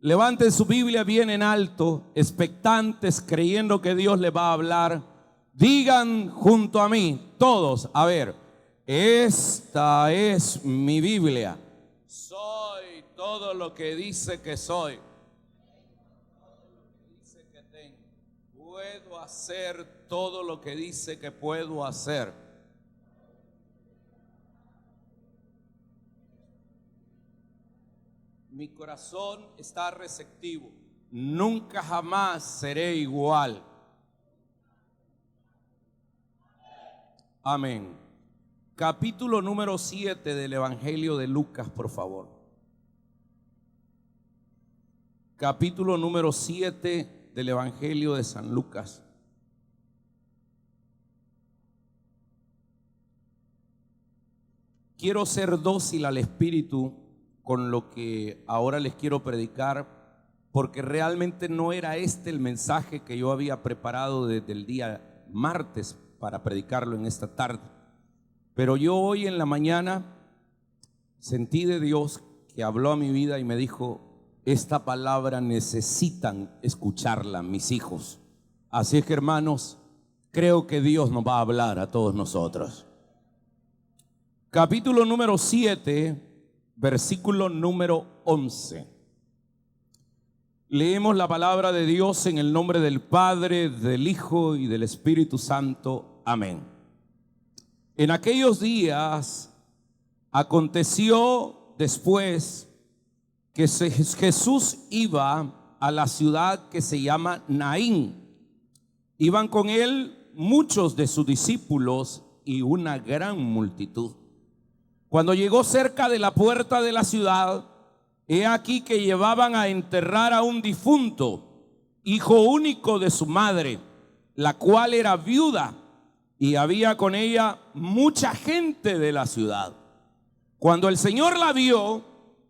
Levanten su Biblia bien en alto, expectantes, creyendo que Dios les va a hablar. Digan junto a mí, todos, a ver, esta es mi Biblia. Soy todo lo que dice que soy. Dice que tengo. Puedo hacer todo lo que dice que puedo hacer. Mi corazón está receptivo. Nunca jamás seré igual. Amén. Capítulo número 7 del Evangelio de Lucas, por favor. Capítulo número 7 del Evangelio de San Lucas. Quiero ser dócil al Espíritu con lo que ahora les quiero predicar, porque realmente no era este el mensaje que yo había preparado desde el día martes para predicarlo en esta tarde. Pero yo hoy en la mañana sentí de Dios que habló a mi vida y me dijo: esta palabra necesitan escucharla mis hijos. Así es que, hermanos, creo que Dios nos va a hablar a todos nosotros. Capítulo número 7, versículo número 11. Leemos la palabra de Dios en el nombre del Padre, del Hijo y del Espíritu Santo. Amén. En aquellos días aconteció después que Jesús iba a la ciudad que se llama Naín. Iban con él muchos de sus discípulos y una gran multitud. Cuando llegó cerca de la puerta de la ciudad, he aquí que llevaban a enterrar a un difunto, hijo único de su madre, la cual era viuda, y había con ella mucha gente de la ciudad. Cuando el Señor la vio,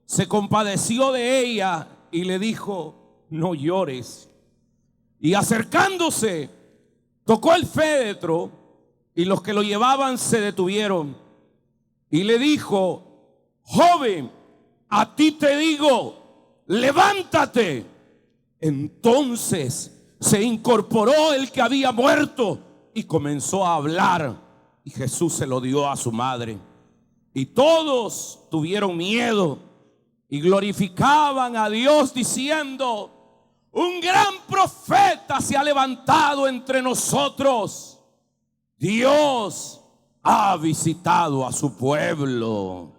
se compadeció de ella y le dijo: no llores. Y acercándose, tocó el féretro, y los que lo llevaban se detuvieron. Y le dijo: joven, a ti te digo, levántate. Entonces se incorporó el que había muerto y comenzó a hablar. Y Jesús se lo dio a su madre. Y todos tuvieron miedo y glorificaban a Dios diciendo: un gran profeta se ha levantado entre nosotros. Dios ha visitado a su pueblo.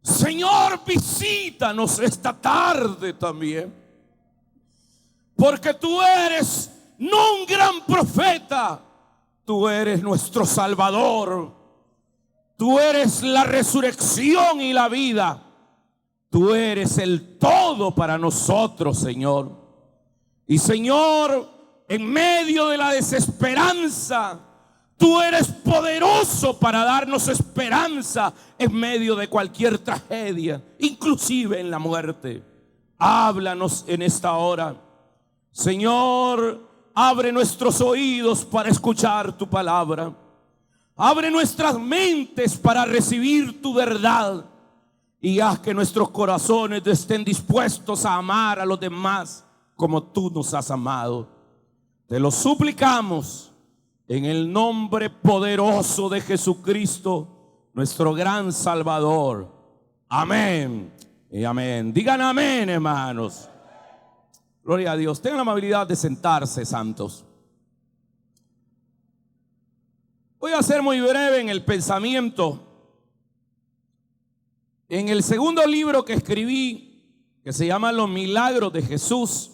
Señor, visítanos esta tarde también, porque tú eres no un gran profeta, tú eres nuestro Salvador, tú eres la resurrección y la vida, tú eres el todo para nosotros, Señor. Y Señor, en medio de la desesperanza, tú eres poderoso para darnos esperanza en medio de cualquier tragedia, inclusive en la muerte. Háblanos en esta hora. Señor, abre nuestros oídos para escuchar tu palabra. Abre nuestras mentes para recibir tu verdad. Y haz que nuestros corazones estén dispuestos a amar a los demás como tú nos has amado. Te lo suplicamos en el nombre poderoso de Jesucristo, nuestro gran Salvador. Amén y amén. Digan amén, hermanos. Gloria a Dios. Tengan la amabilidad de sentarse, santos. Voy a ser muy breve en el pensamiento. En el segundo libro que escribí, que se llama Los Milagros de Jesús,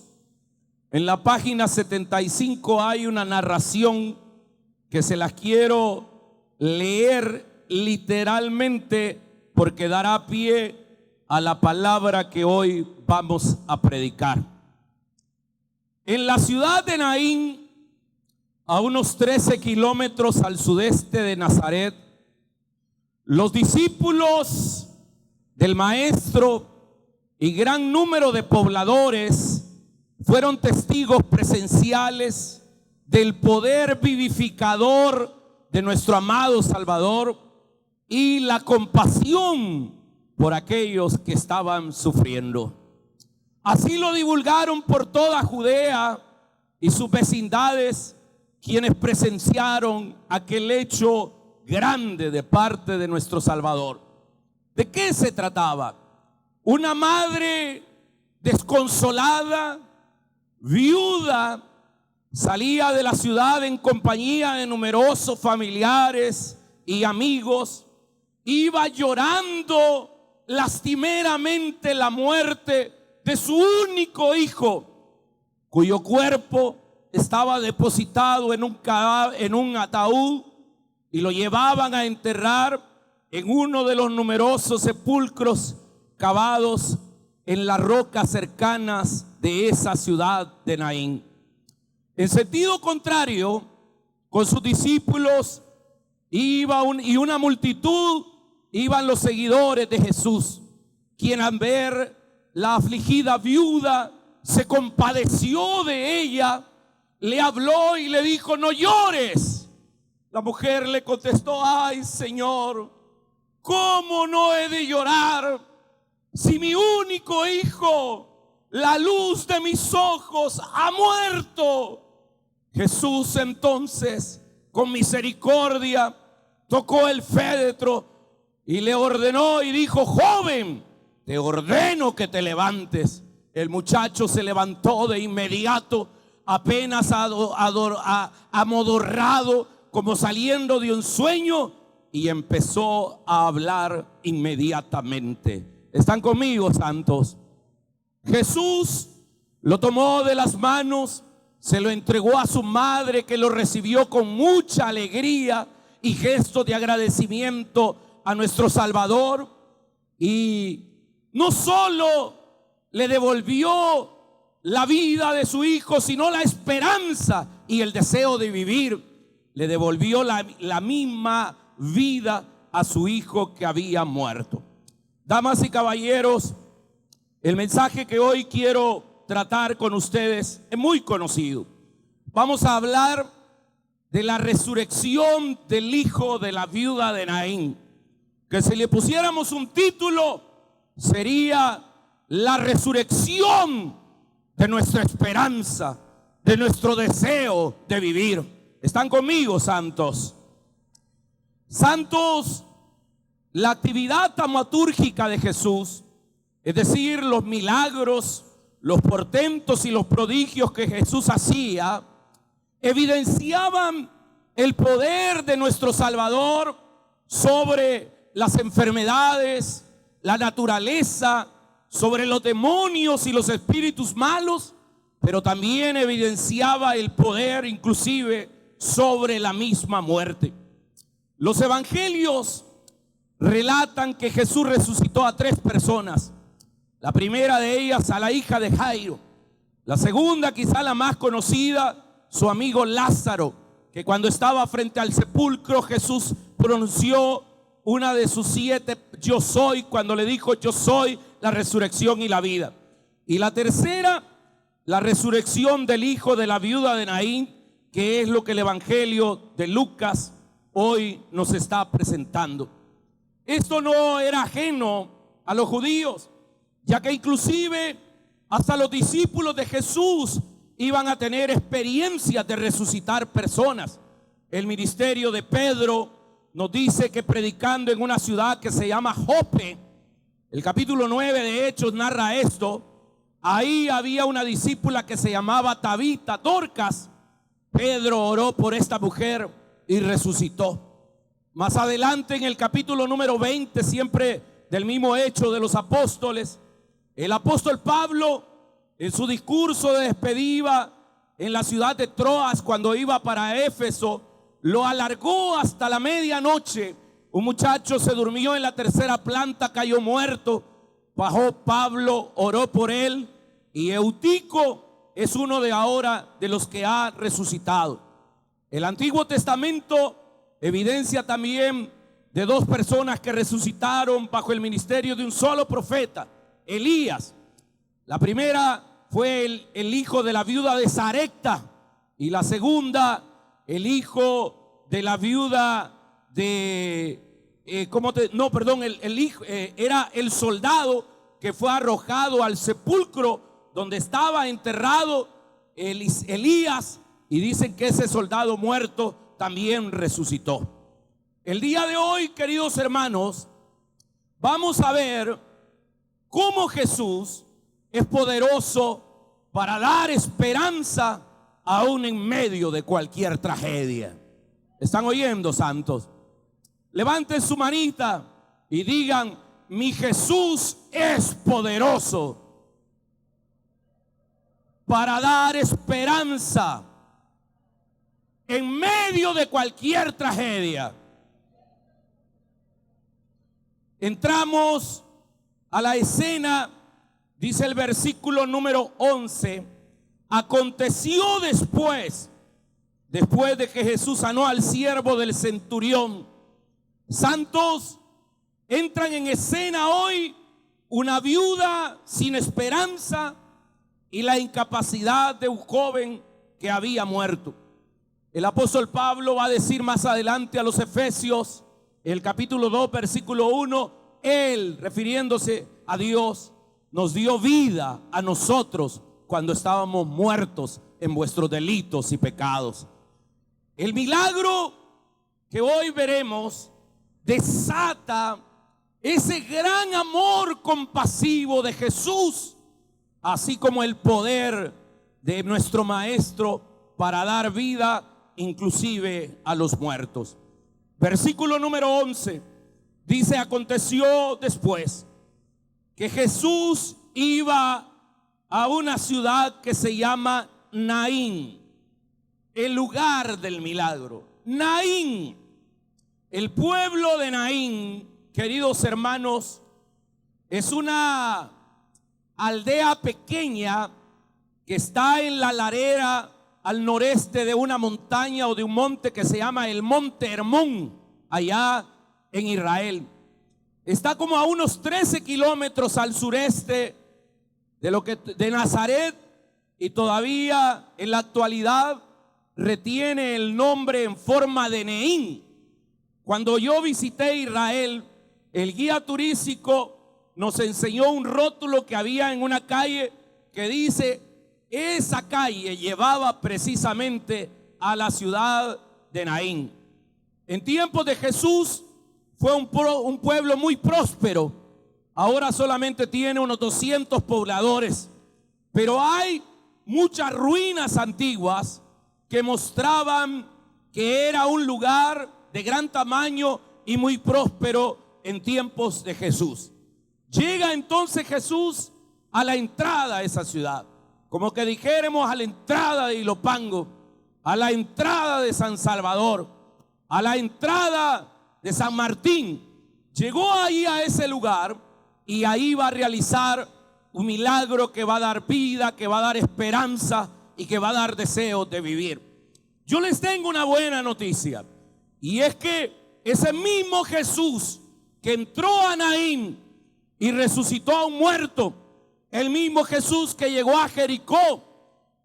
en la página 75 hay una narración que se las quiero leer literalmente, porque dará pie a la palabra que hoy vamos a predicar. En la ciudad de Naín, a unos 13 kilómetros al sudeste de Nazaret, los discípulos del maestro y gran número de pobladores fueron testigos presenciales del poder vivificador de nuestro amado Salvador y la compasión por aquellos que estaban sufriendo. Así lo divulgaron por toda Judea y sus vecindades, quienes presenciaron aquel hecho grande de parte de nuestro Salvador. ¿De qué se trataba? Una madre desconsolada, viuda, salía de la ciudad en compañía de numerosos familiares y amigos. Iba llorando lastimeramente la muerte de su único hijo, cuyo cuerpo estaba depositado en un ataúd, y lo llevaban a enterrar en uno de los numerosos sepulcros cavados en las rocas cercanas de esa ciudad de Naín. En sentido contrario, con sus discípulos y una multitud, iban los seguidores de Jesús, quien al ver la afligida viuda se compadeció de ella, le habló y le dijo: no llores. La mujer le contestó: ay, Señor, ¿cómo no he de llorar si mi único hijo, la luz de mis ojos, ha muerto? Jesús entonces, con misericordia, tocó el féretro y le ordenó y dijo: joven, te ordeno que te levantes. El muchacho se levantó de inmediato, apenas amodorrado, como saliendo de un sueño, y empezó a hablar inmediatamente. ¿Están conmigo, santos? Jesús lo tomó de las manos, se lo entregó a su madre, que lo recibió con mucha alegría y gesto de agradecimiento a nuestro Salvador. Y no solo le devolvió la vida de su hijo, sino la esperanza y el deseo de vivir. Le devolvió la misma vida a su hijo que había muerto. Damas y caballeros, el mensaje que hoy quiero tratar con ustedes es muy conocido. Vamos a hablar de la resurrección del hijo de la viuda de Naín, que si le pusiéramos un título sería la resurrección de nuestra esperanza, de nuestro deseo de vivir. ¿Están conmigo, santos? Santos, la actividad taumatúrgica de Jesús, es decir, los milagros, los portentos y los prodigios que Jesús hacía, evidenciaban el poder de nuestro Salvador sobre las enfermedades, la naturaleza, sobre los demonios y los espíritus malos, pero también evidenciaba el poder inclusive sobre la misma muerte. Los evangelios relatan que Jesús resucitó a 3 personas. La primera de ellas, a la hija de Jairo. La segunda, quizá la más conocida, su amigo Lázaro, que cuando estaba frente al sepulcro, Jesús pronunció una de sus 7 yo soy, cuando le dijo: yo soy la resurrección y la vida. Y la tercera, la resurrección del hijo de la viuda de Naín, que es lo que el evangelio de Lucas hoy nos está presentando. Esto no era ajeno a los judíos, ya que inclusive hasta los discípulos de Jesús iban a tener experiencias de resucitar personas. El ministerio de Pedro nos dice que predicando en una ciudad que se llama Jope, el capítulo 9 de Hechos narra esto. Ahí había una discípula que se llamaba Tabita, Dorcas. Pedro oró por esta mujer y resucitó. Más adelante, en el capítulo número 20, siempre del mismo Hecho de los Apóstoles, el apóstol Pablo, en su discurso de despedida en la ciudad de Troas, cuando iba para Éfeso, lo alargó hasta la medianoche. Un muchacho se durmió en la 3ª planta, cayó muerto. Bajó Pablo, oró por él, y Eutico es uno de ahora de los que ha resucitado. El Antiguo Testamento evidencia también de 2 personas que resucitaron bajo el ministerio de un solo profeta, Elías. La primera fue el hijo de la viuda de Sarepta, y la segunda, el hijo de la viuda de era el soldado que fue arrojado al sepulcro donde estaba enterrado Elías, y dicen que ese soldado muerto también resucitó. El día de hoy, queridos hermanos, vamos a ver cómo Jesús es poderoso para dar esperanza aún en medio de cualquier tragedia. ¿Están oyendo, santos? Levanten su manita y digan: mi Jesús es poderoso para dar esperanza en medio de cualquier tragedia. Entramos a la escena, dice el versículo número 11: aconteció después de que Jesús sanó al siervo del centurión. Santos, entran en escena hoy una viuda sin esperanza y la incapacidad de un joven que había muerto. El apóstol Pablo va a decir más adelante a los Efesios, el capítulo 2, versículo 1, Él, refiriéndose a Dios, nos dio vida a nosotros cuando estábamos muertos en vuestros delitos y pecados. El milagro que hoy veremos desata ese gran amor compasivo de Jesús, así como el poder de nuestro Maestro para dar vida inclusive a los muertos. Versículo número 11 dice: aconteció después que Jesús iba a una ciudad que se llama Naín, el lugar del milagro. Naín, el pueblo de Naín, queridos hermanos, es una aldea pequeña que está en la ladera al noreste de una montaña o de un monte que se llama el Monte Hermón, allá en Israel. Está como a unos 13 kilómetros al sureste de Nazaret, y todavía en la actualidad retiene el nombre en forma de Neín. Cuando yo visité Israel, el guía turístico nos enseñó un rótulo que había en una calle que dice: esa calle llevaba precisamente a la ciudad de Naín. En tiempos de Jesús fue un pueblo muy próspero. Ahora solamente tiene unos 200 pobladores, pero hay muchas ruinas antiguas que mostraban que era un lugar de gran tamaño y muy próspero en tiempos de Jesús. Llega entonces Jesús a la entrada de esa ciudad, como que dijéramos a la entrada de Ilopango, a la entrada de San Salvador, a la entrada de San Martín. Llegó ahí a ese lugar y ahí va a realizar un milagro que va a dar vida, que va a dar esperanza y que va a dar deseos de vivir. Yo les tengo una buena noticia, y es que ese mismo Jesús que entró a Naín y resucitó a un muerto, el mismo Jesús que llegó a Jericó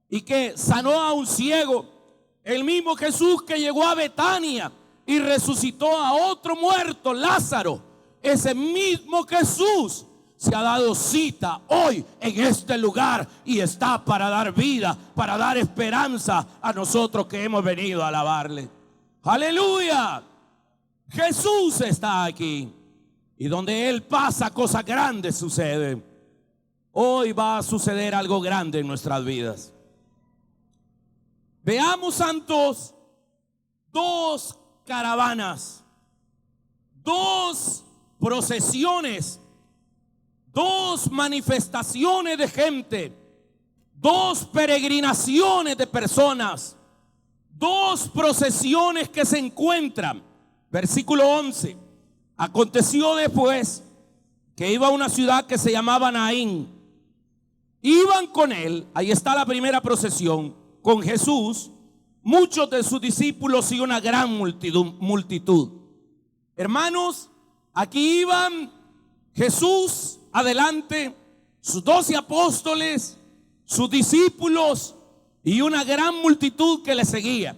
y que sanó a un ciego, el mismo Jesús que llegó a Betania y resucitó a otro muerto, Lázaro, ese mismo Jesús se ha dado cita hoy en este lugar y está para dar vida, para dar esperanza a nosotros que hemos venido a alabarle. ¡Aleluya! Jesús está aquí, y donde Él pasa, cosas grandes suceden. Hoy va a suceder algo grande en nuestras vidas. Veamos, santos, dos caravanas, dos procesiones, dos manifestaciones de gente, dos peregrinaciones de personas, dos procesiones que se encuentran. Versículo 11: aconteció después que iba a una ciudad que se llamaba Naín. Iban con él, ahí está la primera procesión, con Jesús, muchos de sus discípulos y una gran multitud. Hermanos, aquí iban Jesús adelante, sus 12 apóstoles, sus discípulos y una gran multitud que le seguía.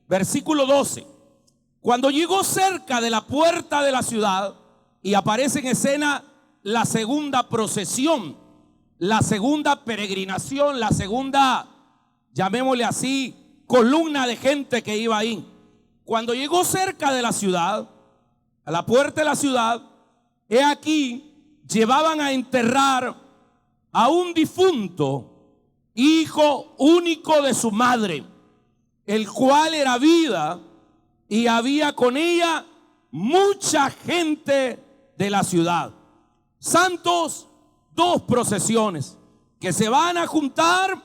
Versículo 12: Cuando llegó cerca de la puerta de la ciudad y aparece en escena la segunda procesión, la segunda peregrinación, la segunda, llamémosle así, columna de gente que iba ahí. Cuando llegó cerca de la ciudad, a la puerta de la ciudad, he aquí, llevaban a enterrar a un difunto, hijo único de su madre, el cual era viuda y había con ella mucha gente de la ciudad. Santos, dos procesiones que se van a juntar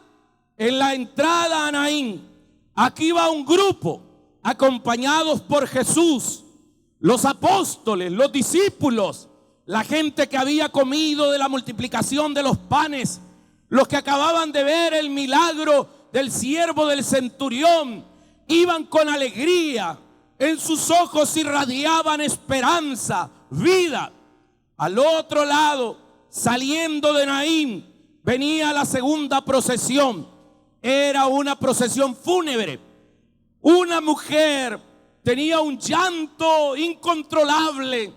en la entrada a Naín. Aquí va un grupo acompañados por Jesús, los apóstoles, los discípulos, la gente que había comido de la multiplicación de los panes, los que acababan de ver el milagro del siervo del centurión, iban con alegría, en sus ojos irradiaban esperanza, vida. Al otro lado, saliendo de Naín, venía la segunda procesión. Era una procesión fúnebre. Una mujer tenía un llanto incontrolable.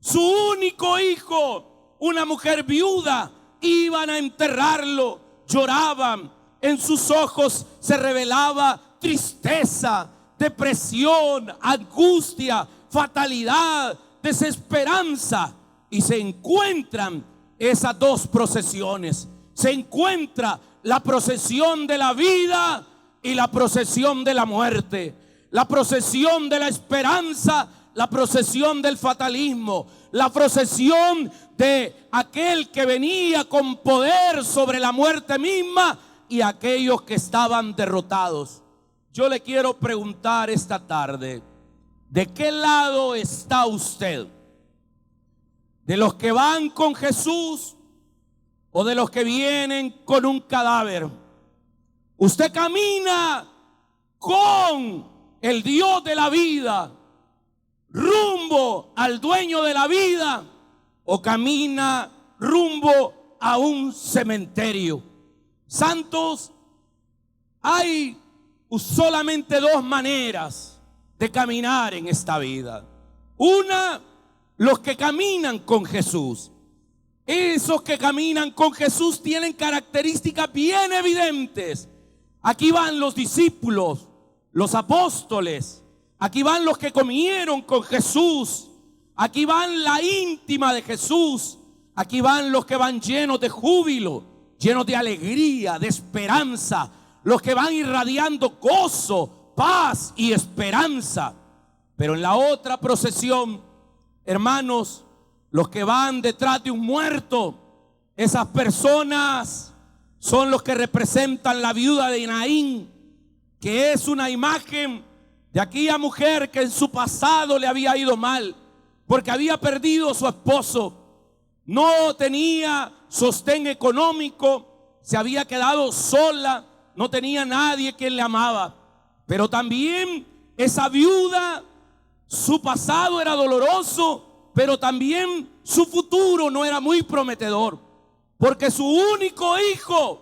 Su único hijo, una mujer viuda, iban a enterrarlo. Lloraban. En sus ojos se revelaba tristeza, depresión, angustia, fatalidad, desesperanza. Y se encuentran esas dos procesiones. Se encuentra la procesión de la vida y la procesión de la muerte. La procesión de la esperanza, la procesión del fatalismo. La procesión de aquel que venía con poder sobre la muerte misma y aquellos que estaban derrotados. Yo le quiero preguntar esta tarde, ¿de qué lado está usted? ¿De los que van con Jesús o de los que vienen con un cadáver? Usted camina con el Dios de la vida, rumbo al dueño de la vida, o camina rumbo a un cementerio. Santos, hay solamente dos maneras de caminar en esta vida. Una, los que caminan con Jesús. Esos que caminan con Jesús tienen características bien evidentes. Aquí van los discípulos, los apóstoles. Aquí van los que comieron con Jesús. Aquí van la íntima de Jesús. Aquí van los que van llenos de júbilo, llenos de alegría, de esperanza. Los que van irradiando gozo, paz y esperanza. Pero en la otra procesión, hermanos, los que van detrás de un muerto, esas personas son los que representan la viuda de Naín, que es una imagen de aquella mujer que en su pasado le había ido mal, porque había perdido a su esposo, no tenía sostén económico, se había quedado sola, no tenía nadie quien le amaba. Pero también esa viuda, su pasado era doloroso, pero también su futuro no era muy prometedor, porque su único hijo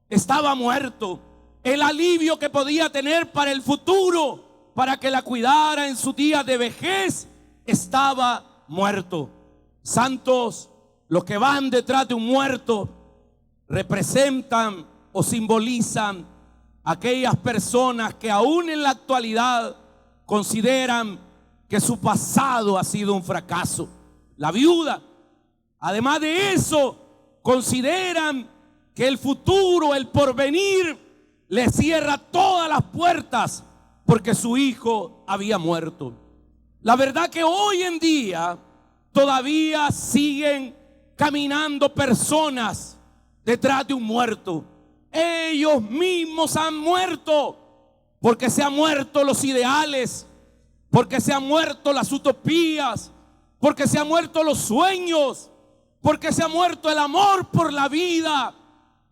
estaba muerto. El alivio que podía tener para el futuro, para que la cuidara en su día de vejez, estaba muerto. Santos, los que van detrás de un muerto, representan o simbolizan aquellas personas que aún en la actualidad consideran que su pasado ha sido un fracaso. La viuda, además de eso, consideran que el futuro, el porvenir, le cierra todas las puertas porque su hijo había muerto. La verdad que hoy en día todavía siguen caminando personas detrás de un muerto. Ellos mismos han muerto porque se han muerto los ideales, porque se han muerto las utopías, porque se han muerto los sueños, porque se ha muerto el amor por la vida,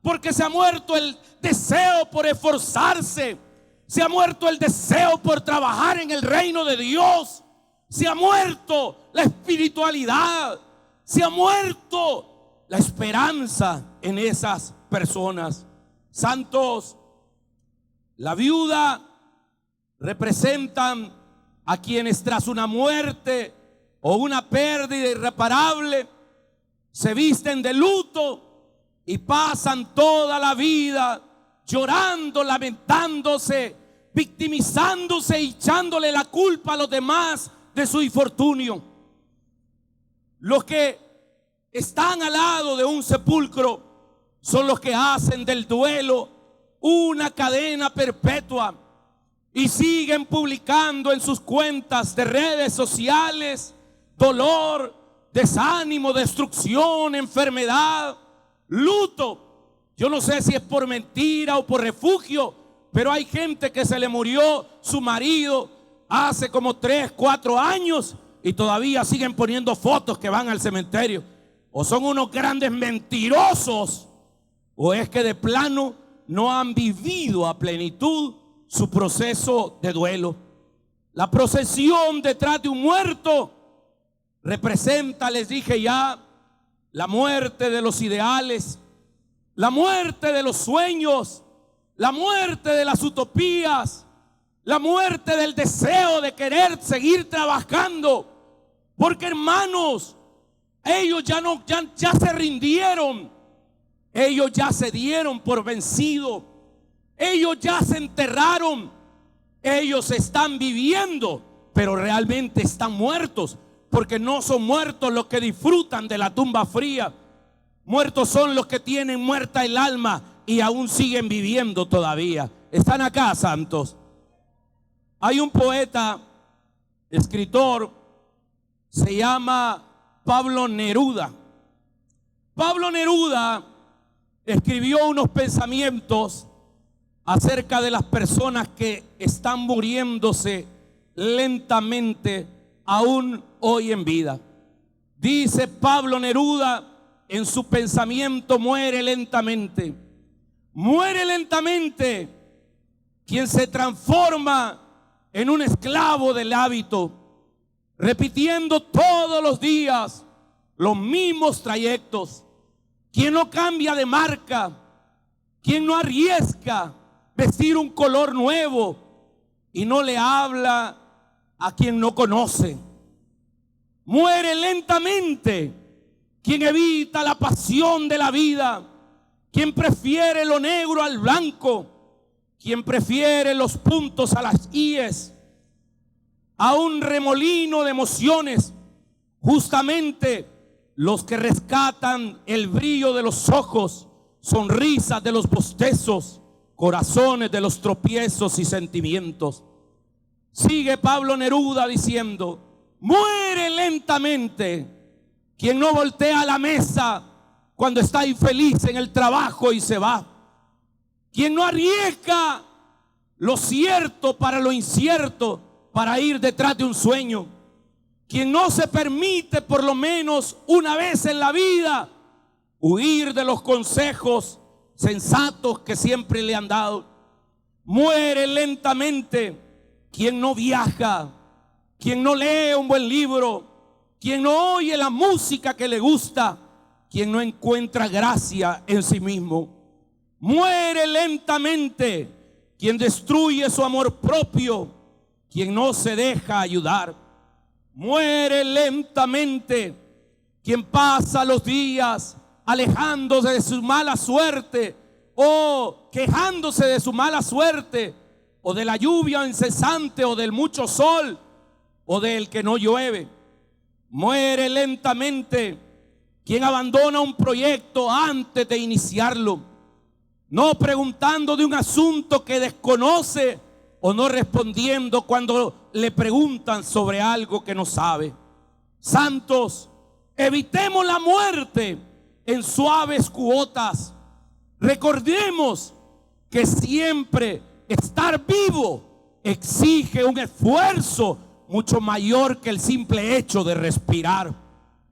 porque se ha muerto el deseo por esforzarse, se ha muerto el deseo por trabajar en el reino de Dios, se ha muerto la espiritualidad, se ha muerto la esperanza en esas personas. Santos, la viuda representan a quienes tras una muerte o una pérdida irreparable se visten de luto y pasan toda la vida llorando, lamentándose, victimizándose y echándole la culpa a los demás de su infortunio. Los que están al lado de un sepulcro son los que hacen del duelo una cadena perpetua y siguen publicando en sus cuentas de redes sociales dolor, desánimo, destrucción, enfermedad, luto. Yo no sé si es por mentira o por refugio, pero hay gente que se le murió su marido hace como 3, 4 años y todavía siguen poniendo fotos que van al cementerio. O son unos grandes mentirosos, o es que de plano no han vivido a plenitud su proceso de duelo. La procesión detrás de un muerto representa, les dije ya, la muerte de los ideales, la muerte de los sueños, la muerte de las utopías, la muerte del deseo de querer seguir trabajando. Porque, hermanos, ellos ya se rindieron, ellos ya se dieron por vencido, ellos ya se enterraron, ellos están viviendo, pero realmente están muertos, porque no son muertos los que disfrutan de la tumba fría. Muertos son los que tienen muerta el alma y aún siguen viviendo todavía. Están acá, santos. Hay un poeta, escritor, se llama Pablo Neruda. Pablo Neruda escribió unos pensamientos acerca de las personas que están muriéndose lentamente aún hoy en vida. Dice Pablo Neruda en su pensamiento: muere lentamente quien se transforma en un esclavo del hábito, repitiendo todos los días los mismos trayectos, quien no cambia de marca, quien no arriesga vestir un color nuevo y no le habla a quien no conoce. Muere lentamente quien evita la pasión de la vida, quien prefiere lo negro al blanco, quien prefiere los puntos a las íes, a un remolino de emociones. Justamente los que rescatan el brillo de los ojos, sonrisas de los bostezos, corazones de los tropiezos y sentimientos. Sigue Pablo Neruda diciendo: muere lentamente quien no voltea a la mesa cuando está infeliz en el trabajo y se va, quien no arriesga lo cierto para lo incierto para ir detrás de un sueño, quien no se permite por lo menos una vez en la vida huir de los consejos sensatos que siempre le han dado. Muere lentamente quien no viaja, quien no lee un buen libro, quien no oye la música que le gusta, quien no encuentra gracia en sí mismo. Muere lentamente quien destruye su amor propio, quien no se deja ayudar. Muere lentamente quien pasa los días alejándose de su mala suerte o quejándose de su mala suerte, o de la lluvia incesante, o del mucho sol, o del que no llueve. Muere lentamente quien abandona un proyecto antes de iniciarlo, no preguntando de un asunto que desconoce o no respondiendo cuando le preguntan sobre algo que no sabe. Santos, evitemos la muerte en suaves cuotas. Recordemos que siempre estar vivo exige un esfuerzo mucho mayor que el simple hecho de respirar.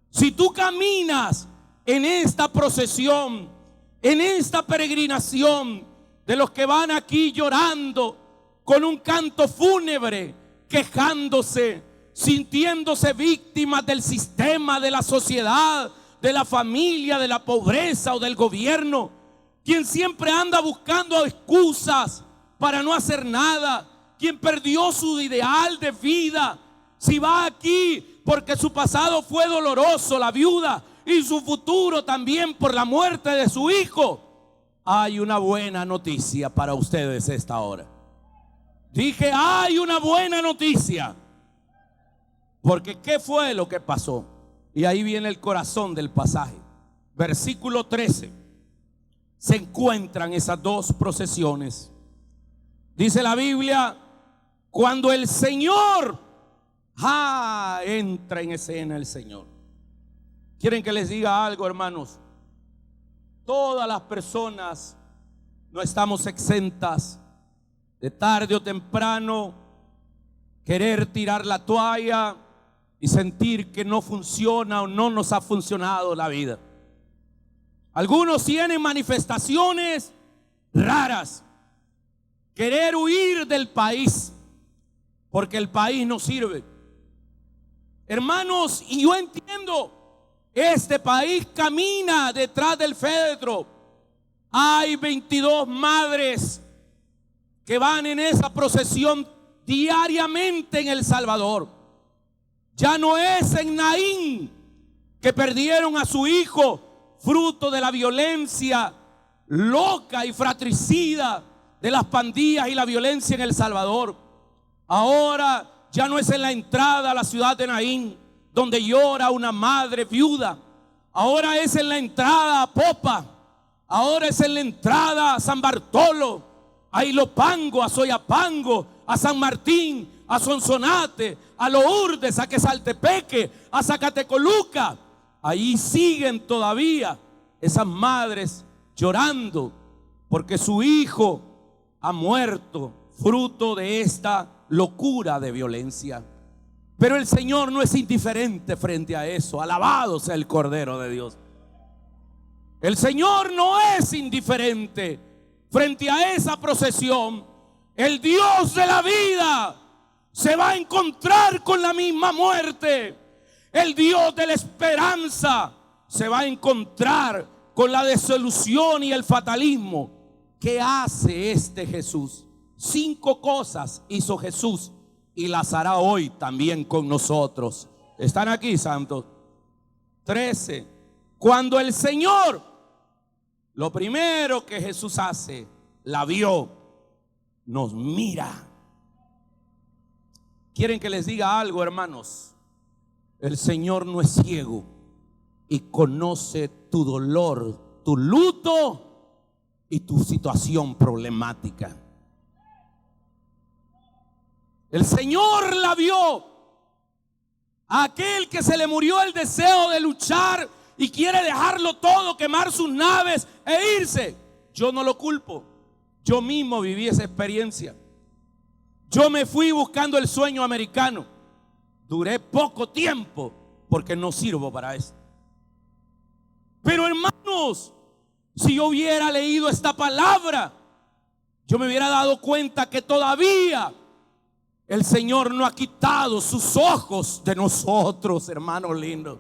Si tú caminas en esta procesión, en esta peregrinación de los que van aquí llorando con un canto fúnebre, quejándose, sintiéndose víctimas del sistema, de la sociedad, de la familia, de la pobreza o del gobierno, quien siempre anda buscando excusas para no hacer nada, quien perdió su ideal de vida, si va aquí porque su pasado fue doloroso, la viuda, y su futuro también por la muerte de su hijo, hay una buena noticia para ustedes esta hora. Dije, hay una buena noticia. Porque ¿qué fue lo que pasó? Y ahí viene el corazón del pasaje. Versículo 13. Se encuentran esas dos procesiones. Dice la Biblia, cuando el Señor entra en escena el Señor. ¿Quieren que les diga algo, hermanos? Todas las personas no estamos exentas de tarde o temprano querer tirar la toalla y sentir que no funciona o no nos ha funcionado la vida. Algunos tienen manifestaciones raras, querer huir del país porque el país no sirve. Hermanos, y yo entiendo, este país camina detrás del féretro. Hay 22 madres que van en esa procesión diariamente en El Salvador. Ya no es en Naín que perdieron a su hijo fruto de la violencia loca y fratricida de las pandillas y la violencia en El Salvador. Ahora ya no es en la entrada a la ciudad de Naín donde llora una madre viuda. Ahora es en la entrada a Popa. Ahora es en la entrada a San Bartolo, a Ilopango, a Soyapango, a San Martín, a Sonsonate, a Lourdes, a Quesaltepeque, a Zacatecoluca. Ahí siguen todavía esas madres llorando porque su hijo ha muerto fruto de esta locura de violencia. Pero el Señor no es indiferente frente a eso. Alabado sea el Cordero de Dios. El Señor no es indiferente frente a esa procesión. El Dios de la vida se va a encontrar con la misma muerte. El Dios de la esperanza se va a encontrar con la desilusión y el fatalismo. ¿Qué hace este Jesús? 5 cosas hizo Jesús y las hará hoy también con nosotros. ¿Están aquí, santos? 13. Cuando el Señor, lo primero que Jesús hace, la vio, nos mira. ¿Quieren que les diga algo, hermanos? El Señor no es ciego y conoce tu dolor, tu luto y tu situación problemática. El Señor la vio. A aquel que se le murió el deseo de luchar y quiere dejarlo todo, quemar sus naves e irse. Yo no lo culpo. Yo mismo viví esa experiencia. Yo me fui buscando el sueño americano. Duré poco tiempo porque no sirvo para eso. Pero hermanos, si yo hubiera leído esta palabra, yo me hubiera dado cuenta que todavía el Señor no ha quitado sus ojos de nosotros, hermanos lindos.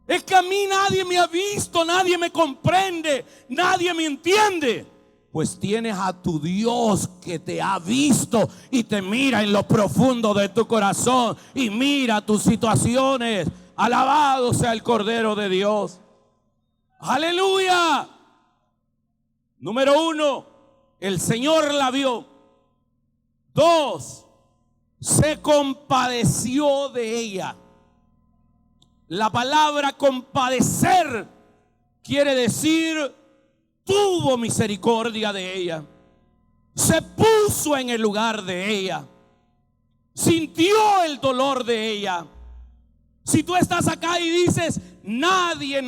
Es que a mí nadie me ha visto, nadie me comprende, nadie me entiende. Pues tienes a tu Dios que te ha visto y te mira en lo profundo de tu corazón y mira tus situaciones. Alabado sea el Cordero de Dios. Aleluya. Número 1, el Señor la vio. 2, se compadeció de ella. La palabra compadecer quiere decir tuvo misericordia de ella. Se puso en el lugar de ella. Sintió el dolor de ella. Si tú estás acá y dices, nadie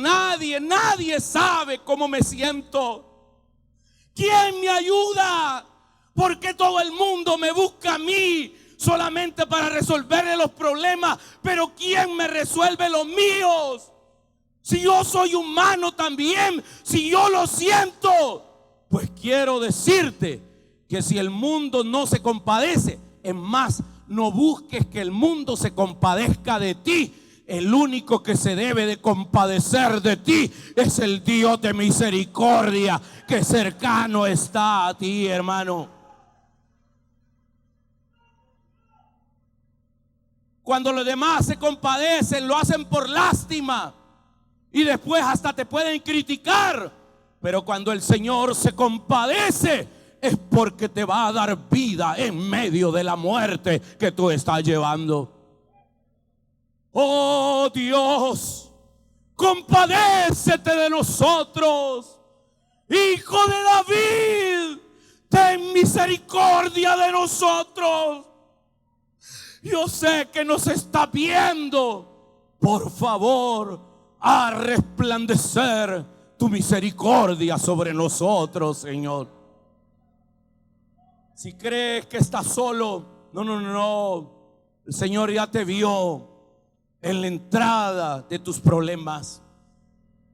sabe cómo me siento. ¿Quién me ayuda? Porque todo el mundo me busca a mí solamente para resolverle los problemas. Pero ¿quién me resuelve los míos? Si yo soy humano también, si yo lo siento, pues quiero decirte que si el mundo no se compadece, es más, no busques que el mundo se compadezca de ti. El único que se debe de compadecer de ti es el Dios de misericordia que cercano está a ti, hermano. Cuando los demás se compadecen, lo hacen por lástima y después hasta te pueden criticar. Pero cuando el Señor se compadece, es porque te va a dar vida en medio de la muerte que tú estás llevando. Oh Dios, compadécete de nosotros. Hijo de David, ten misericordia de nosotros. Yo sé que nos está viendo. Por favor, haz resplandecer tu misericordia sobre nosotros, Señor. Si crees que estás solo, no. El Señor ya te vio en la entrada de tus problemas.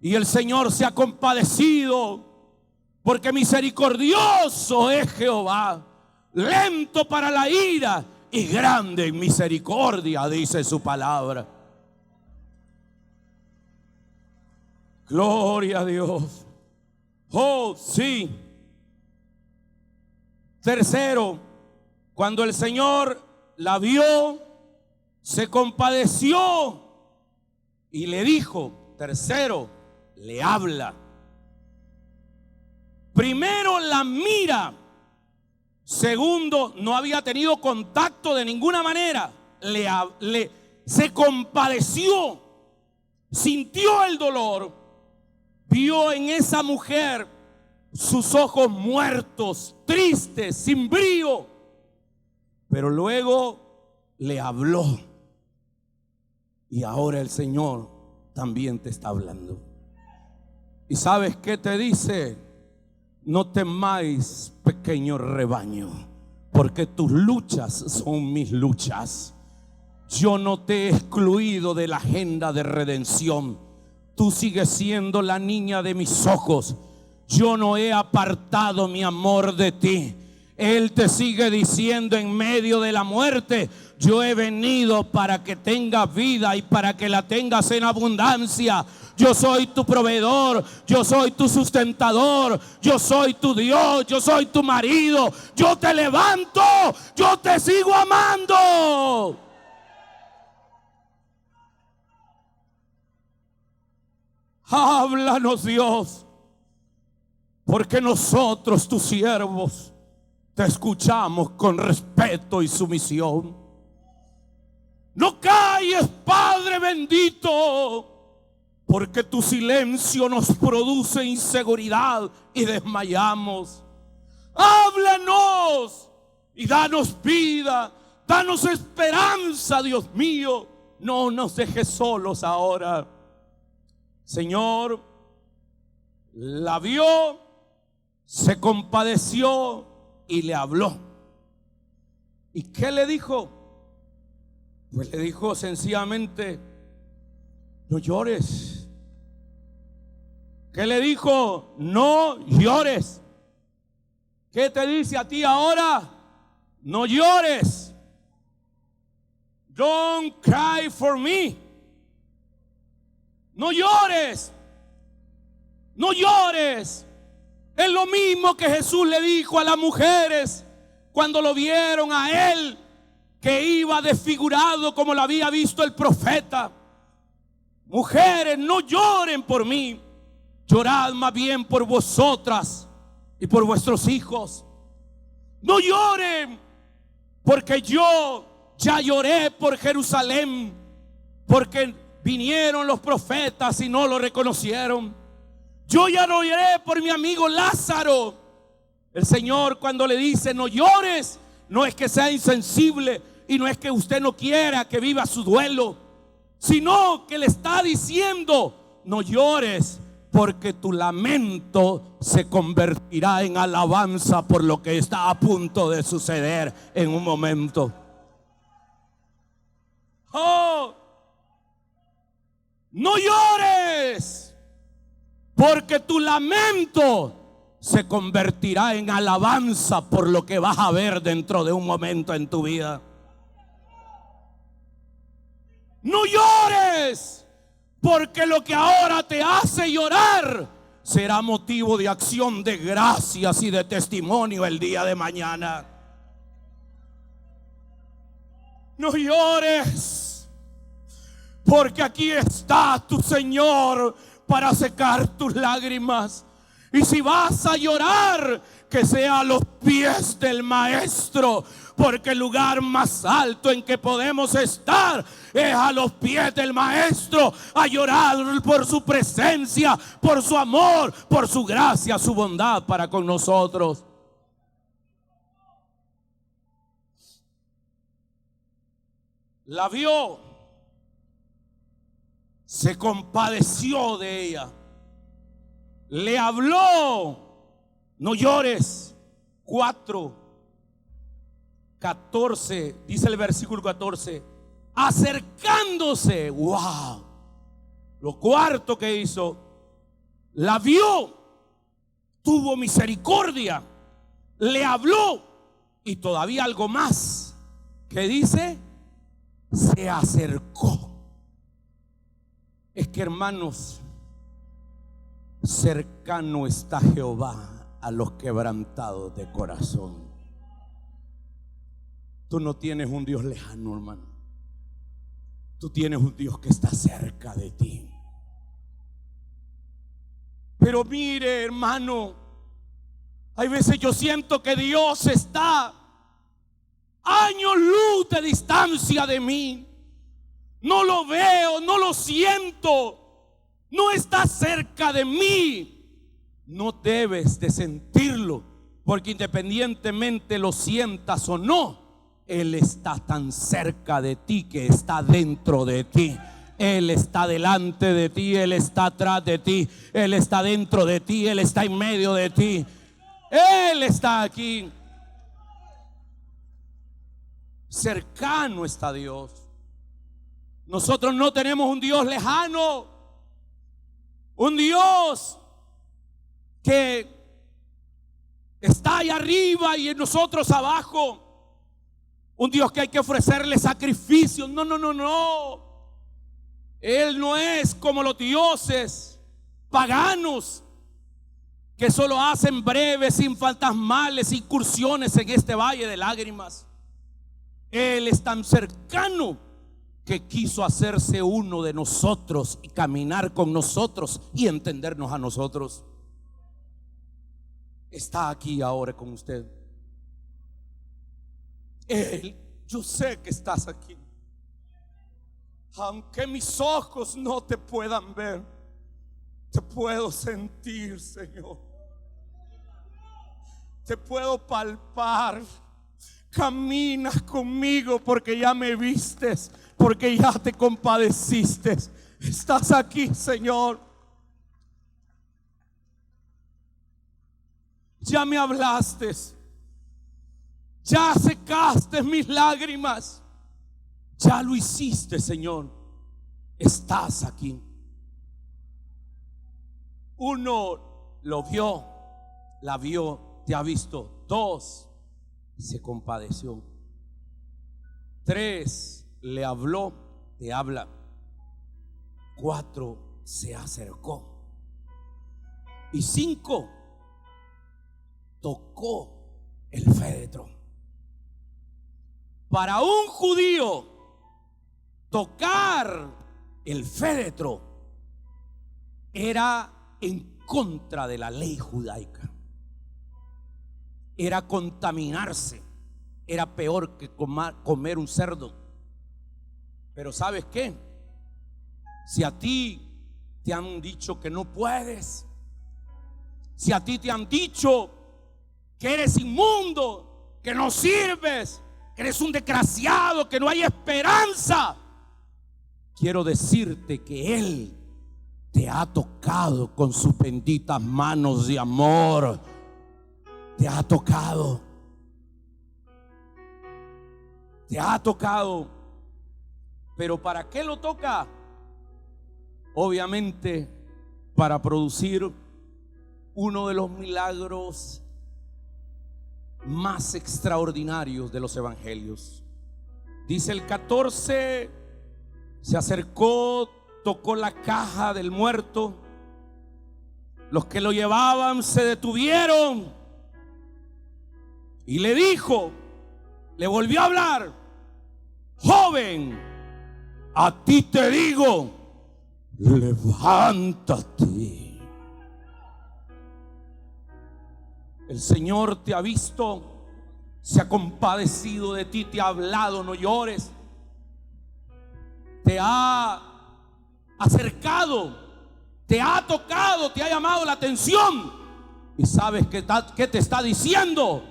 Y el Señor se ha compadecido, porque misericordioso es Jehová, lento para la ira y grande en misericordia, dice su palabra. Gloria a Dios. Oh, sí. Tercero, cuando el Señor la vio, se compadeció y le dijo. Tercero, le habla. Primero, la mira. Segundo, no había tenido contacto de ninguna manera. Se compadeció, sintió el dolor, vio en esa mujer sus ojos muertos, tristes, sin brío. Pero luego le habló. Y ahora el Señor también te está hablando. ¿Y sabes qué te dice? No temáis, pequeño rebaño, porque tus luchas son mis luchas. Yo no te he excluido de la agenda de redención. Tú sigues siendo la niña de mis ojos. Yo no he apartado mi amor de ti. Él te sigue diciendo en medio de la muerte: yo he venido para que tengas vida y para que la tengas en abundancia. Yo soy tu proveedor, yo soy tu sustentador, yo soy tu Dios, yo soy tu marido. Yo te levanto, yo te sigo amando. Háblanos, Dios, porque nosotros, tus siervos, te escuchamos con respeto y sumisión. No calles, Padre bendito, porque tu silencio nos produce inseguridad y desmayamos. Háblanos y danos vida, danos esperanza, Dios mío. No nos dejes solos ahora. Señor, la vio, se compadeció y le habló. ¿Y qué le dijo? Pues le dijo sencillamente: no llores. ¿Qué le dijo? No llores. ¿Qué te dice a ti ahora? No llores. Don't cry for me. No llores. No llores. Es lo mismo que Jesús le dijo a las mujeres cuando lo vieron a él, que iba desfigurado como lo había visto el profeta. Mujeres, no lloren por mí, llorad más bien por vosotras y por vuestros hijos. No lloren, porque yo ya lloré por Jerusalén, porque vinieron los profetas y no lo reconocieron. Yo ya no lloré por mi amigo Lázaro. El Señor, cuando le dice no llores, no es que sea insensible y no es que usted no quiera que viva su duelo, sino que le está diciendo: no llores, porque tu lamento se convertirá en alabanza por lo que está a punto de suceder en un momento. Oh, no llores, porque tu lamento se convertirá en alabanza por lo que vas a ver dentro de un momento en tu vida. No llores, porque lo que ahora te hace llorar será motivo de acción de gracias y de testimonio el día de mañana. no llores, porque aquí está tu Señor para secar tus lágrimas. Y si vas a llorar, que sea a los pies del Maestro, porque el lugar más alto en que podemos estar es a los pies del Maestro, a llorar por su presencia, por su amor, por su gracia, su bondad para con nosotros. La vio, se compadeció de ella, le habló: no llores. 4:14, dice el versículo 14, acercándose, wow, lo cuarto que hizo, la vio, tuvo misericordia, le habló, y todavía algo más, que dice, se acercó. Es que, hermanos, cercano está Jehová a los quebrantados de corazón. Tú no tienes un Dios lejano, hermano. Tú tienes un Dios que está cerca de ti. Pero mire, hermano, hay veces yo siento que Dios está años luz de distancia de mí. No lo veo, no lo siento, no está cerca de mí. No debes de sentirlo, porque independientemente lo sientas o no, Él está tan cerca de ti que está dentro de ti. Él está delante de ti, Él está atrás de ti, Él está dentro de ti, Él está en medio de ti, Él está aquí. Cercano está Dios. Nosotros no tenemos un Dios lejano, un Dios que está ahí arriba y nosotros abajo, un Dios que hay que ofrecerle sacrificios. No, no, no, no. Él no es como los dioses paganos que solo hacen breves, infantasmales incursiones en este valle de lágrimas. Él es tan cercano que quiso hacerse uno de nosotros y caminar con nosotros y entendernos a nosotros. Está aquí ahora con usted. Él, yo sé que estás aquí. Aunque mis ojos no te puedan ver, te puedo sentir, Señor. Te puedo palpar. Caminas conmigo porque ya me vistes, porque ya te compadeciste. Estás aquí, Señor. Ya me hablaste, ya secaste mis lágrimas, ya lo hiciste, Señor. Estás aquí. Uno, lo vio, la vio, te ha visto. 2, se compadeció. 3, le habló, te habla. 4, se acercó. Y 5, tocó el féretro. Para un judío, tocar el féretro era en contra de la ley judaica. Era contaminarse. Era peor que comer un cerdo. Pero ¿sabes qué? Si a ti te han dicho que no puedes, si a ti te han dicho que eres inmundo, que no sirves, que eres un desgraciado, que no hay esperanza, quiero decirte que Él te ha tocado con sus benditas manos de amor. Te ha tocado. Te ha tocado. Pero ¿para qué lo toca? Obviamente para producir uno de los milagros más extraordinarios de los evangelios. Dice el 14: se acercó, tocó la caja del muerto. Los que lo llevaban se detuvieron y le dijo, le volvió a hablar: joven, a ti te digo, levántate. El Señor te ha visto, se ha compadecido de ti, te ha hablado, no llores. Te ha acercado, te ha tocado, te ha llamado la atención. ¿Y sabes qué te está diciendo?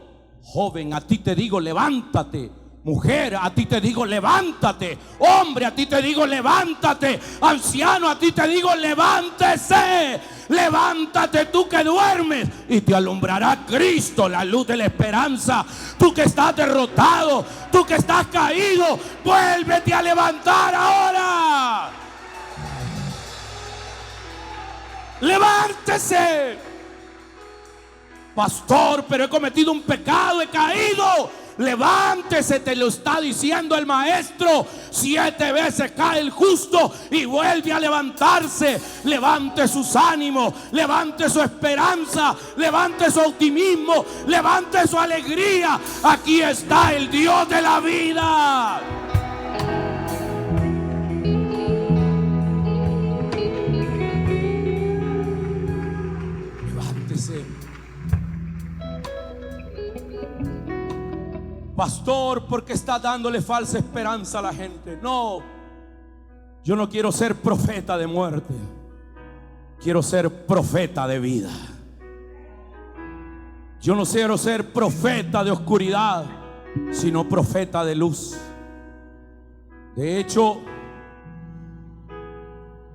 Joven, a ti te digo, levántate. Mujer, a ti te digo, levántate. Hombre, a ti te digo, levántate. Anciano, a ti te digo, levántese. Levántate tú que duermes y te alumbrará Cristo, la luz de la esperanza. Tú que estás derrotado, tú que estás caído, vuélvete a levantar ahora. Levántese. Pastor, pero he cometido un pecado, he caído. Levántese, te lo está diciendo el maestro. 7 veces cae el justo y vuelve a levantarse. Levante sus ánimos, levante su esperanza, levante su optimismo, levante su alegría. Aquí está el Dios de la vida. Levántese. Pastor, ¿por qué está dándole falsa esperanza a la gente? No, yo no quiero ser profeta de muerte. Quiero ser profeta de vida. Yo no quiero ser profeta de oscuridad, sino profeta de luz. De hecho,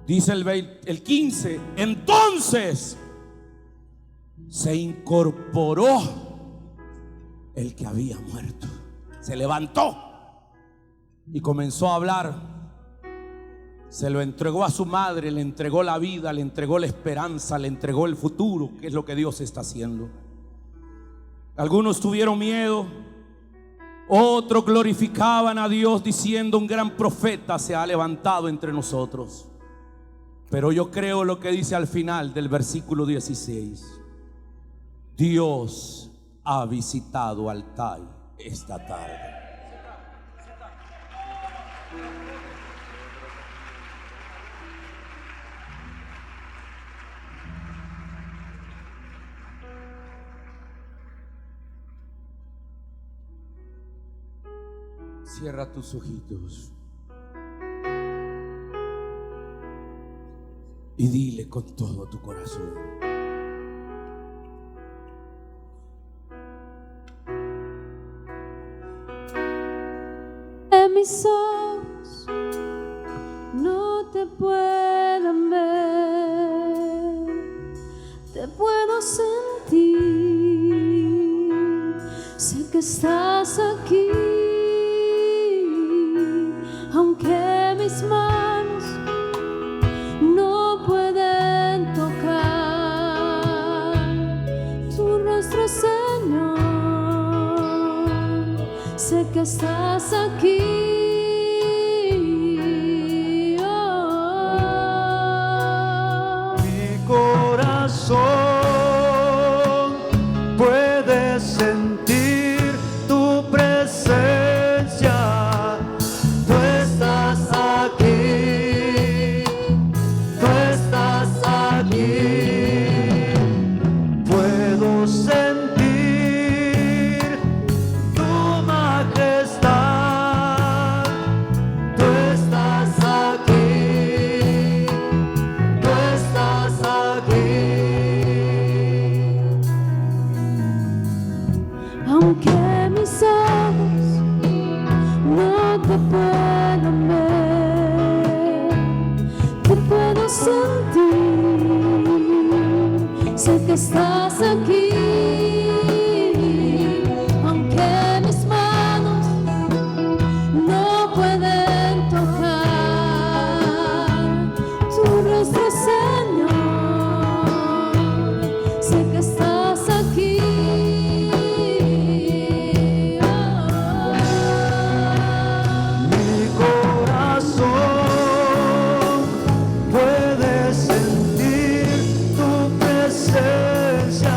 dice el 15, entonces se incorporó el que había muerto. Se levantó y comenzó a hablar. Se lo entregó a su madre, le entregó la vida, le entregó la esperanza, le entregó el futuro, que es lo que Dios está haciendo. Algunos tuvieron miedo, otros glorificaban a Dios diciendo: un gran profeta se ha levantado entre nosotros. Pero yo creo lo que dice al final del versículo 16: Dios ha visitado al Tai esta tarde. Cierra tus ojitos y dile con todo tu corazón: mis ojos no te pueden ver, te puedo sentir, sé que estás aquí, aunque mis manos no pueden tocar tu rostro, Señor, sé que estás aquí. Puede sentir tu presencia. Tú estás aquí, tú estás aquí. Puedo sentir tu majestad. Tú estás aquí, tú estás aquí. Aunque mis ojos no te puedan ver, te puedo sentir, sé que estás aquí, aunque mis manos no pueden tocar tu rostro, Señor, sé que estás aquí. Puede sentir tu presencia.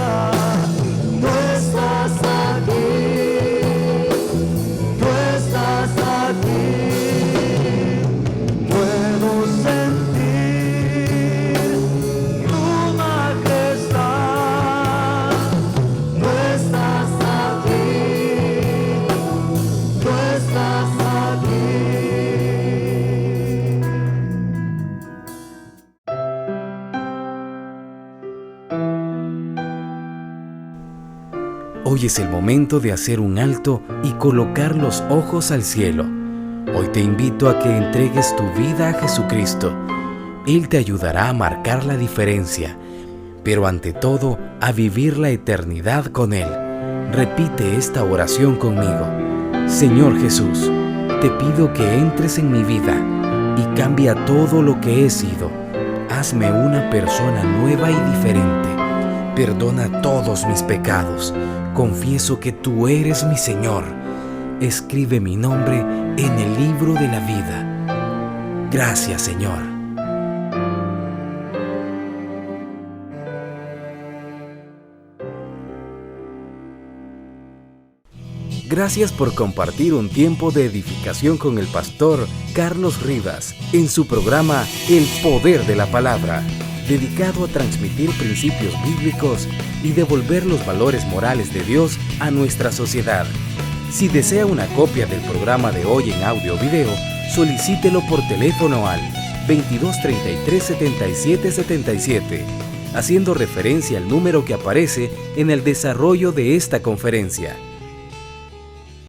Hoy es el momento de hacer un alto y colocar los ojos al cielo. Hoy te invito a que entregues tu vida a Jesucristo. Él te ayudará a marcar la diferencia, pero ante todo a vivir la eternidad con Él. Repite esta oración conmigo. Señor Jesús, te pido que entres en mi vida y cambia todo lo que he sido. Hazme una persona nueva y diferente. Perdona todos mis pecados. Confieso que tú eres mi Señor. Escribe mi nombre en el libro de la vida. Gracias, Señor. Gracias por compartir un tiempo de edificación con el pastor Carlos Rivas en su programa El Poder de la Palabra, dedicado a transmitir principios bíblicos y devolver los valores morales de Dios a nuestra sociedad. Si desea una copia del programa de hoy en audio o video, solicítelo por teléfono al 2233-7777, haciendo referencia al número que aparece en el desarrollo de esta conferencia.